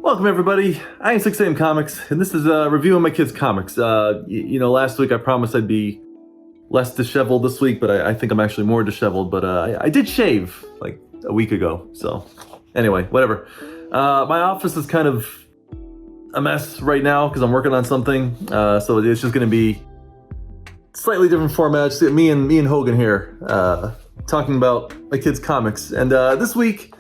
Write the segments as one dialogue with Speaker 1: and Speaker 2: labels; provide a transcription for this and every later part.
Speaker 1: Welcome everybody, I am 6am Comics, and this is reviewing my kids' comics. Last week I promised I'd be less disheveled this week, but I think I'm actually more disheveled, but I did shave, like, a week ago, so anyway, whatever. My office is kind of a mess right now, because I'm working on something, so it's just going to be slightly different format. Just me and Hogan here, talking about my kids' comics, and this week,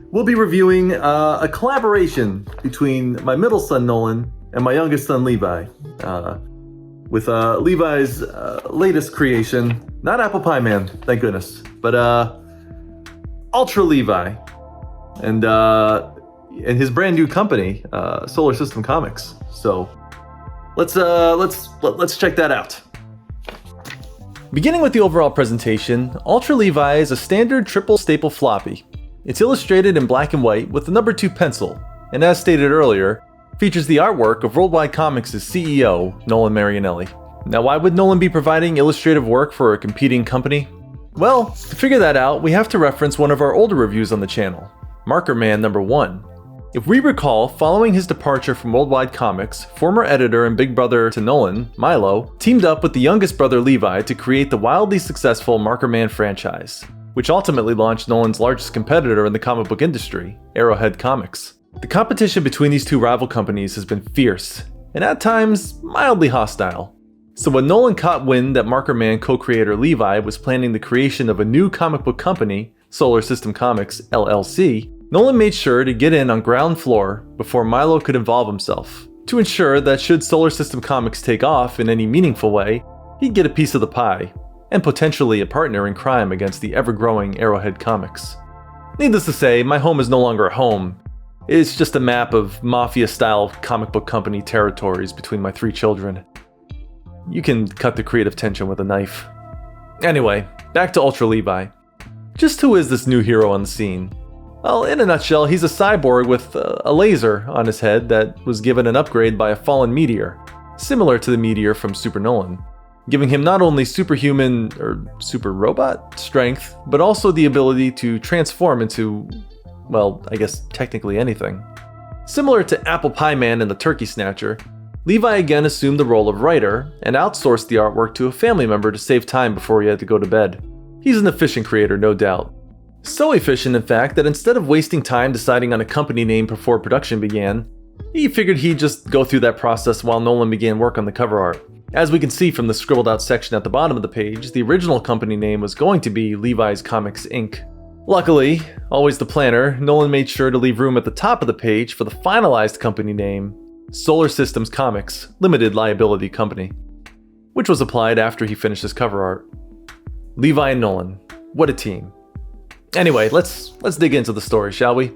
Speaker 1: we'll be reviewing a collaboration between my middle son, Nolan, and my youngest son, Levi. With Levi's latest creation, not Apple Pie Man, thank goodness, but Ultra Levi, and his brand new company, Solar System Comics. So let's check that out. Beginning with the overall presentation, Ultra Levi is a standard triple staple floppy. It's illustrated in black and white with the number 2 pencil, and as stated earlier, features the artwork of Worldwide Comics' CEO, Nolan Marianelli. Now, why would Nolan be providing illustrative work for a competing company? Well, to figure that out, we have to reference one of our older reviews on the channel, Marker Man number 1. If we recall, following his departure from Worldwide Comics, former editor and big brother to Nolan, Milo, teamed up with the youngest brother Levi to create the wildly successful Marker Man franchise, which ultimately launched Nolan's largest competitor in the comic book industry, Arrowhead Comics. The competition between these two rival companies has been fierce, and at times, mildly hostile. So when Nolan caught wind that Marker Man co-creator Levi was planning the creation of a new comic book company, Solar System Comics, LLC, Nolan made sure to get in on ground floor before Milo could involve himself, to ensure that should Solar System Comics take off in any meaningful way, he'd get a piece of the pie, and potentially a partner in crime against the ever-growing Arrowhead Comics. Needless to say, my home is no longer a home. It's just a map of mafia-style comic book company territories between my 3 children. You can cut the creative tension with a knife. Anyway, back to Ultra Levi. Just who is this new hero on the scene? Well, in a nutshell, he's a cyborg with a laser on his head that was given an upgrade by a fallen meteor, similar to the meteor from Super Nolan, giving him not only superhuman or super robot strength, but also the ability to transform into, well, I guess technically anything. Similar to Apple Pie Man and the Turkey Snatcher, Levi again assumed the role of writer and outsourced the artwork to a family member to save time before he had to go to bed. He's an efficient creator, no doubt. So efficient, in fact, that instead of wasting time deciding on a company name before production began, he figured he'd just go through that process while Nolan began work on the cover art. As we can see from the scribbled out section at the bottom of the page, the original company name was going to be Levi's Comics Inc. Luckily, always the planner, Nolan made sure to leave room at the top of the page for the finalized company name, Solar Systems Comics Limited Liability Company, which was applied after he finished his cover art. Levi and Nolan, what a team. Anyway, let's dig into the story, shall we?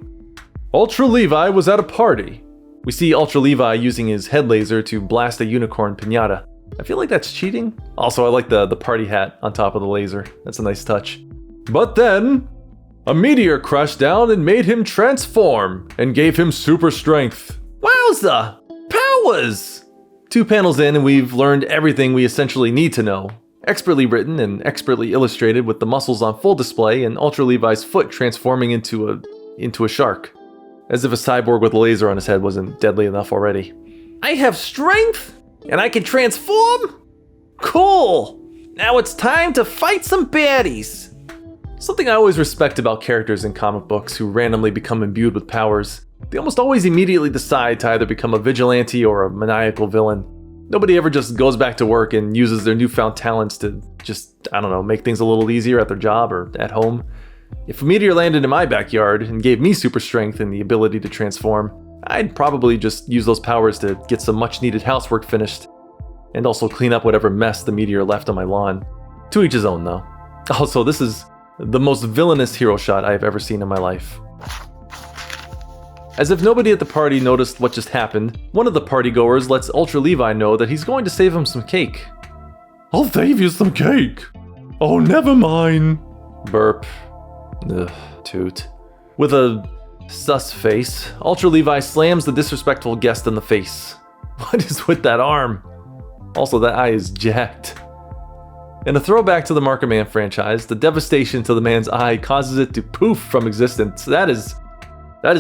Speaker 1: Ultra Levi was at a party. We see Ultra Levi using his head laser to blast a unicorn piñata. I feel like that's cheating. Also, I like the party hat on top of the laser. That's a nice touch. But then, a meteor crashed down and made him transform and gave him super strength. Wowza! Powers! 2 panels in and we've learned everything we essentially need to know. Expertly written and expertly illustrated with the muscles on full display and Ultra Levi's foot transforming into a shark. As if a cyborg with a laser on his head wasn't deadly enough already. I have strength? And I can transform? Cool! Now it's time to fight some baddies! Something I always respect about characters in comic books who randomly become imbued with powers. They almost always immediately decide to either become a vigilante or a maniacal villain. Nobody ever just goes back to work and uses their newfound talents to just, make things a little easier at their job or at home. If a meteor landed in my backyard and gave me super strength and the ability to transform, I'd probably just use those powers to get some much needed housework finished, and also clean up whatever mess the meteor left on my lawn. To each his own though. Also, this is the most villainous hero shot I've ever seen in my life. As if nobody at the party noticed what just happened, one of the partygoers lets Ultra Levi know that he's going to save him some cake. I'll save you some cake. Oh, never mind. Burp. Ugh, toot. With a sus face, Ultra Levi slams the disrespectful guest in the face. What is with that arm? Also, that eye is jacked. In a throwback to the Marker Man franchise, the devastation to the man's eye causes it to poof from existence. That is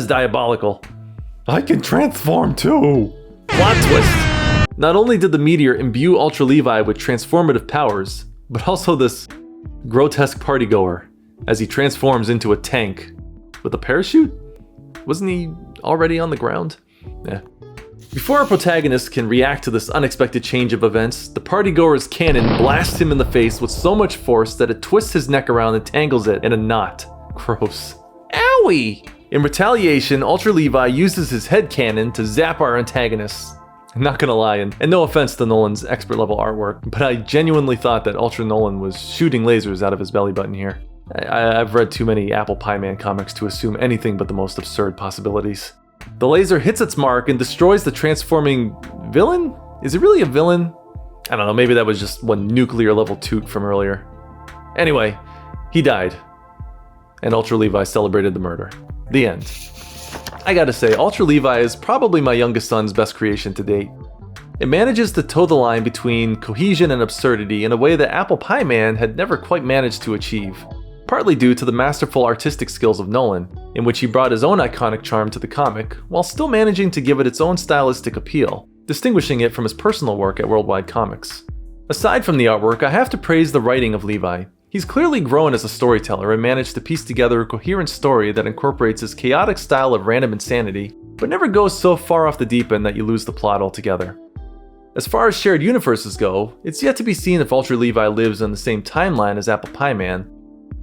Speaker 1: diabolical.
Speaker 2: I can transform too!
Speaker 1: Plot twist! Not only did the meteor imbue Ultra Levi with transformative powers, but also this grotesque partygoer as he transforms into a tank with a parachute? Wasn't he already on the ground? Yeah. Before our protagonist can react to this unexpected change of events, the partygoer's cannon blasts him in the face with so much force that it twists his neck around and tangles it in a knot. Gross. Owie! In retaliation, Ultra Levi uses his head cannon to zap our antagonists. I'm not gonna lie, and no offense to Nolan's expert level artwork, but I genuinely thought that Ultra Nolan was shooting lasers out of his belly button here. I've read too many Apple Pie Man comics to assume anything but the most absurd possibilities. The laser hits its mark and destroys the transforming villain? Is it really a villain? I don't know, maybe that was just one nuclear level toot from earlier. Anyway, he died. And Ultra Levi celebrated the murder. The end. I gotta say, Ultra Levi is probably my youngest son's best creation to date. It manages to toe the line between cohesion and absurdity in a way that Apple Pie Man had never quite managed to achieve. Partly due to the masterful artistic skills of Nolan, in which he brought his own iconic charm to the comic, while still managing to give it its own stylistic appeal, distinguishing it from his personal work at Worldwide Comics. Aside from the artwork, I have to praise the writing of Levi. He's clearly grown as a storyteller and managed to piece together a coherent story that incorporates his chaotic style of random insanity, but never goes so far off the deep end that you lose the plot altogether. As far as shared universes go, it's yet to be seen if Ultra Levi lives on the same timeline as Apple Pie Man,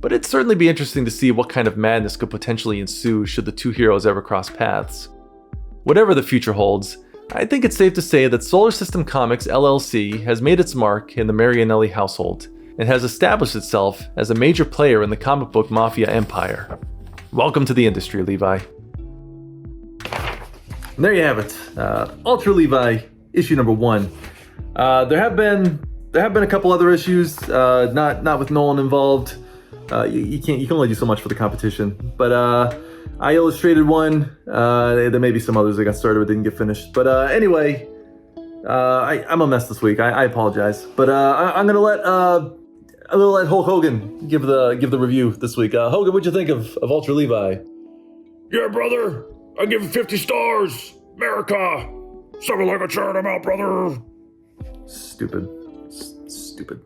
Speaker 1: but it'd certainly be interesting to see what kind of madness could potentially ensue should the two heroes ever cross paths. Whatever the future holds, I think it's safe to say that Solar System Comics LLC has made its mark in the Marianelli household, and has established itself as a major player in the comic book mafia empire. Welcome to the industry, Levi. And there you have it. Ultra Levi, issue number 1. There have been a couple other issues, not with Nolan involved. You can only do so much for the competition. But I illustrated one. There may be some others that got started but didn't get finished. But anyway, I'm a mess this week. I apologize. But I'm gonna let Hulk Hogan give the review this week. Hogan, what'd you think of Ultra Levi?
Speaker 3: Yeah, brother. I give it 50 stars. America. Something like a churn 'em out, brother.
Speaker 1: Stupid. Stupid.